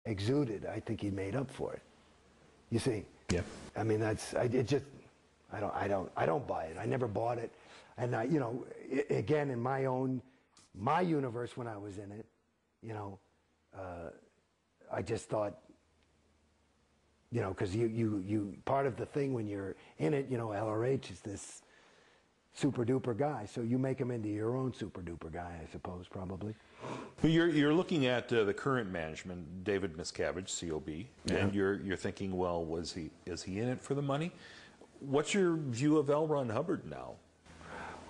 exuded, I think he made up for it. You see? Yeah. I mean, I don't buy it. I never bought it. And you know, again, in my universe when I was in it, you know, I just thought, you know, because you part of the thing when you're in it, you know, LRH is this super duper guy, so you make him into your own super duper guy, I suppose, probably. Well, you're looking at the current management, David Miscavige, COB, and you're thinking, well, is he in it for the money? What's your view of L. Ron Hubbard now?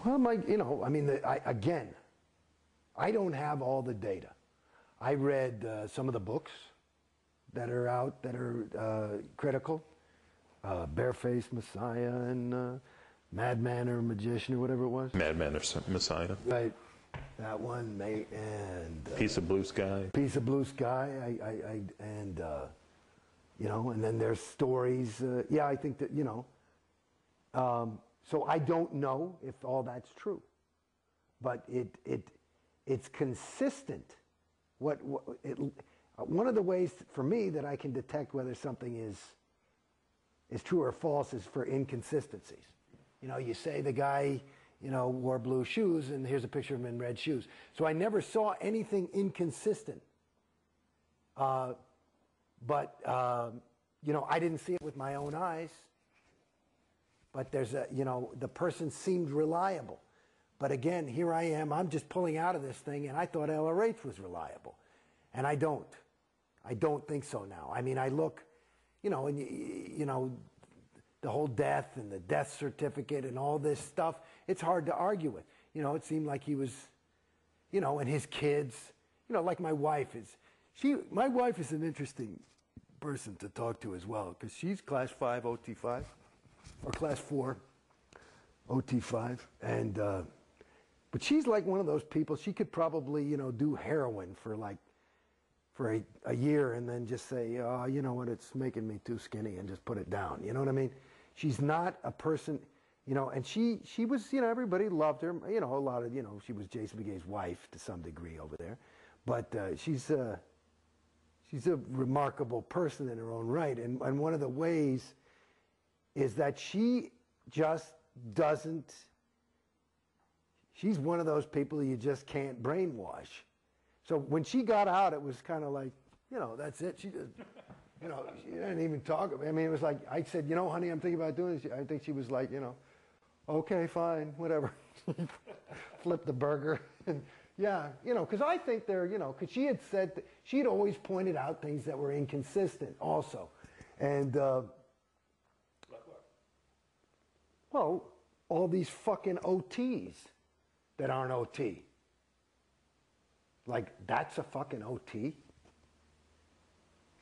Well, you know, I mean, again, I don't have all the data. I read some of the books that are out that are critical, Barefaced Messiah and Madman or Magician or whatever it was. Madman or Messiah. Right, that one, mate, and Piece of Blue Sky. Piece of Blue Sky, and you know, and then there's stories. Yeah, I think that, you know. So I don't know if all that's true, but it's consistent. One of the ways for me that I can detect whether something is true or false is for inconsistencies. You know, you say the guy, you know, wore blue shoes, and here's a picture of him in red shoes. So I never saw anything inconsistent. But you know, I didn't see it with my own eyes. But there's a, you know, the person seemed reliable. But again, here I am, I'm just pulling out of this thing, and I thought LRH was reliable. And I don't. I don't think so now. I mean, I look, you know, and you know, the whole death and the death certificate and all this stuff, it's hard to argue with. You know, it seemed like he was, you know, and his kids, you know, like my wife is, my wife is an interesting person to talk to as well, because she's class 5 OT5. Or class 4, OT5, and but she's like one of those people. She could probably, you know, do heroin for a year and then just say, oh, you know what, it's making me too skinny, and just put it down. You know what I mean? She's not a person, you know. And she was, you know, everybody loved her. You know, a lot of, you know, she was Jason Beghe's wife to some degree over there, but she's a remarkable person in her own right. And one of the ways is that she just doesn't, she's one of those people you just can't brainwash. So when she got out, it was kind of like, you know, that's it. She just, you know, she didn't even talk. I mean, it was like, I said, you know, honey, I'm thinking about doing this. I think she was like, you know, okay, fine, whatever. Flip the burger. And yeah, you know, because I think they're, you know, because she had said, she'd always pointed out things that were inconsistent also. And, well, all these fucking OTs that aren't OT. Like, that's a fucking OT?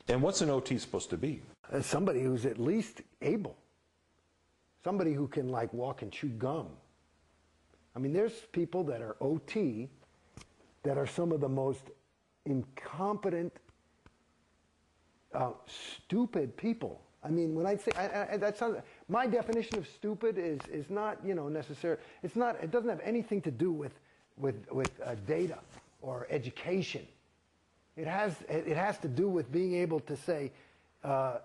And what's an OT supposed to be? Somebody who's at least able. Somebody who can, like, walk and chew gum. I mean, there's people that are OT that are some of the most incompetent, stupid people. I mean, when I say, that sounds, my definition of stupid is not, you know, necessarily, it's not, it doesn't have anything to do with data or education. It has to do with being able to say, I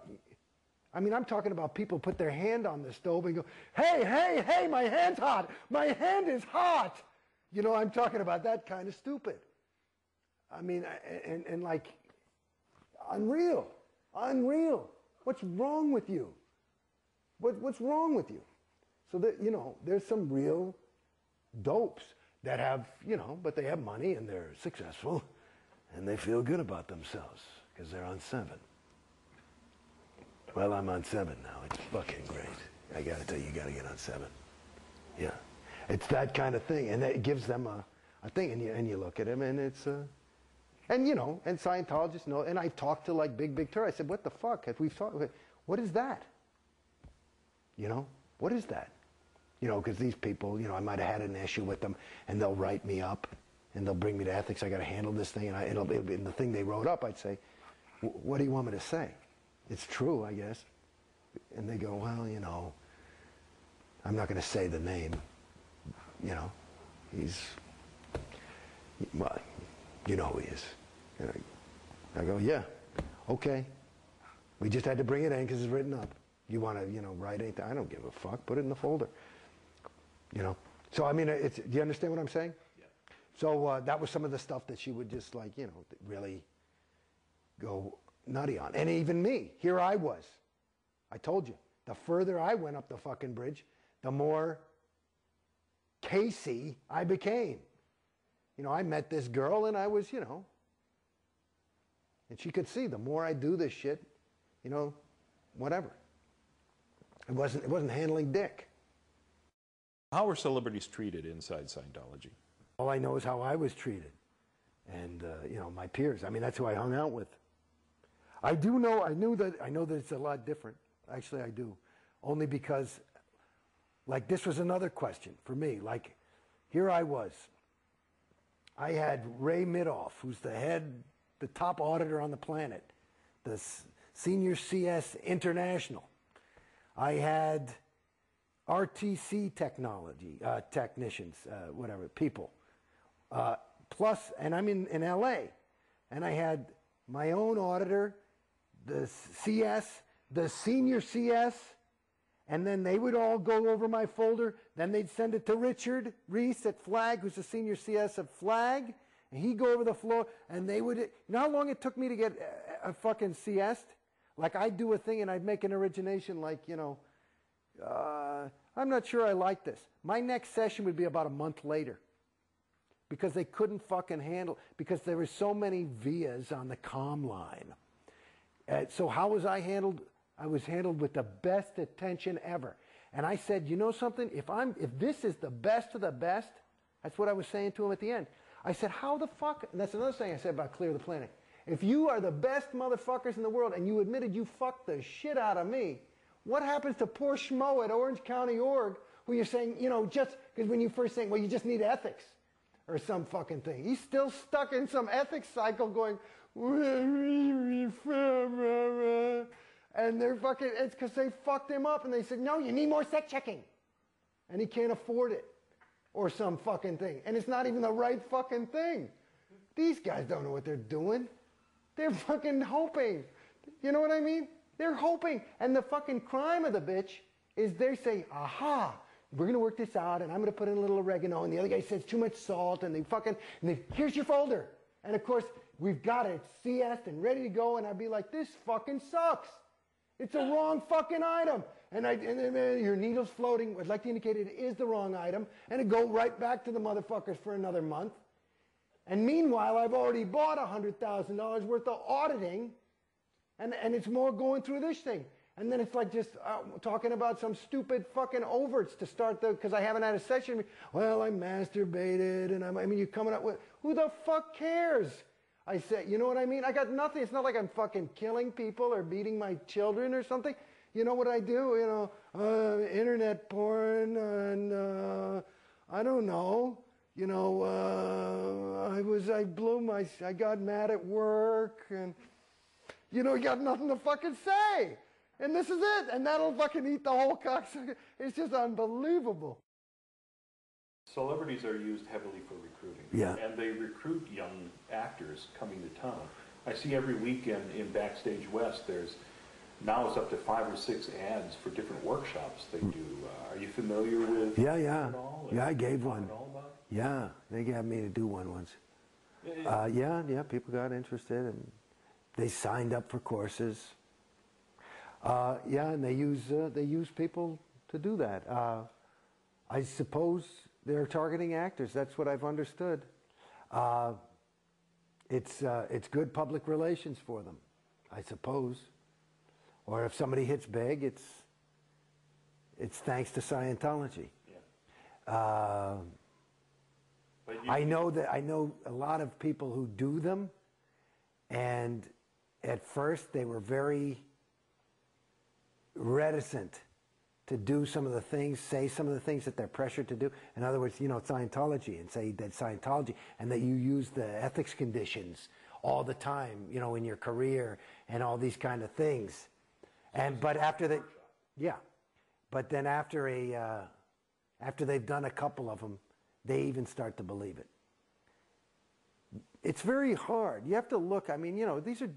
mean, I'm talking about people put their hand on the stove and go, hey, hey, hey, my hand's hot. My hand is hot. You know, I'm talking about that kind of stupid. I mean, and like, unreal. What's wrong with you? What's wrong with you? So that, you know, there's some real dopes that have, you know, but they have money and they're successful and they feel good about themselves because they're on 7. Well, I'm on 7 now. It's fucking great. I gotta tell you, you gotta get on 7. Yeah. It's that kind of thing. And it gives them a thing. And you look at him and it's, and, you know, and Scientologists know, and I've talked to, like, Big Tur. I said, what the fuck? Have we talked? What is that? You know, what is that? You know, because these people, you know, I might have had an issue with them, and they'll write me up, and they'll bring me to ethics. I got to handle this thing, and it'll be in the thing they wrote up. I'd say, what do you want me to say? It's true, I guess. And they go, well, you know, I'm not going to say the name. You know, well, you know who he is. And I go, yeah. Okay. We just had to bring it in because it's written up. You want to, write anything? I don't give a fuck. Put it in the folder. So, I mean, do you understand what I'm saying? Yeah. So that was some of the stuff that she would just really go nutty on. And even me, here I was. I told you, the further I went up the fucking bridge, the more Casey I became. I met this girl and I was, and she could see the more I do this shit, whatever. It wasn't handling dick. How are celebrities treated inside Scientology? All I know is how I was treated. And, my peers. I mean, that's who I hung out with. I know that it's a lot different. Actually, I do. Only because, this was another question for me. Here I was. I had Ray Midoff, who's the top auditor on the planet, the senior CS International. I had RTC technicians, people. Plus, and I'm in LA, and I had my own auditor, the CS, the senior CS, and then they would all go over my folder. Then they'd send it to Richard Reese at Flag, who's the senior CS at Flag, and he'd go over the floor, and they would, how long it took me to get a fucking CS? I'd do a thing and I'd make an origination I'm not sure I like this. My next session would be about a month later because they couldn't fucking handle, because there were so many vias on the comm line. So how was I handled? I was handled with the best attention ever. And I said, you know something? If this is the best of the best, that's what I was saying to him at the end. I said, how the fuck, and that's another thing I said about Clear the Planet. If you are the best motherfuckers in the world and you admitted you fucked the shit out of me, what happens to poor schmo at Orange County Org who you're saying, just because when you first saying, well, you just need ethics or some fucking thing. He's still stuck in some ethics cycle going, and they're fucking, it's because they fucked him up and they said, no, you need more sex checking. And he can't afford it or some fucking thing. And it's not even the right fucking thing. These guys don't know what they're doing. They're fucking hoping. You know what I mean? They're hoping. And the fucking crime of the bitch is they say, aha, we're going to work this out and I'm going to put in a little oregano. And the other guy says too much salt and here's your folder. And of course, we've got it CS'd and ready to go. And I'd be like, this fucking sucks. It's a wrong fucking item. And then your needle's floating. I'd like to indicate it is the wrong item. And it'd go right back to the motherfuckers for another month. And meanwhile, I've already bought $100,000 worth of auditing. And it's more going through this thing. And then it's just talking about some stupid fucking overts to start because I haven't had a session. Well, I masturbated and you're coming up with, who the fuck cares? I said, you know what I mean? I got nothing. It's not like I'm fucking killing people or beating my children or something. You know what I do? Internet porn and I don't know. I got mad at work and, you got nothing to fucking say. And this is it. And that'll fucking eat the whole cocksucker. It's just unbelievable. Celebrities are used heavily for recruiting. Yeah. And they recruit young actors coming to town. I see every weekend in Backstage West, now it's up to 5 or 6 ads for different workshops they do. Are you familiar with Yeah. at all? Yeah, I gave one. At all about it? Yeah, they got me to do one once. Yeah, people got interested and they signed up for courses. And they use people to do that. I suppose they're targeting actors. That's what I've understood. It's good public relations for them, I suppose. Or if somebody hits big, it's thanks to Scientology. Yeah. I know a lot of people who do them, and at first they were very reticent to do some of the things, say some of the things that they're pressured to do. In other words, Scientology, and say that Scientology, and that you use the ethics conditions all the time, in your career and all these kind of things. But after they, but then after they've done a couple of them, they even start to believe it. It's very hard. You have to look. These are decent.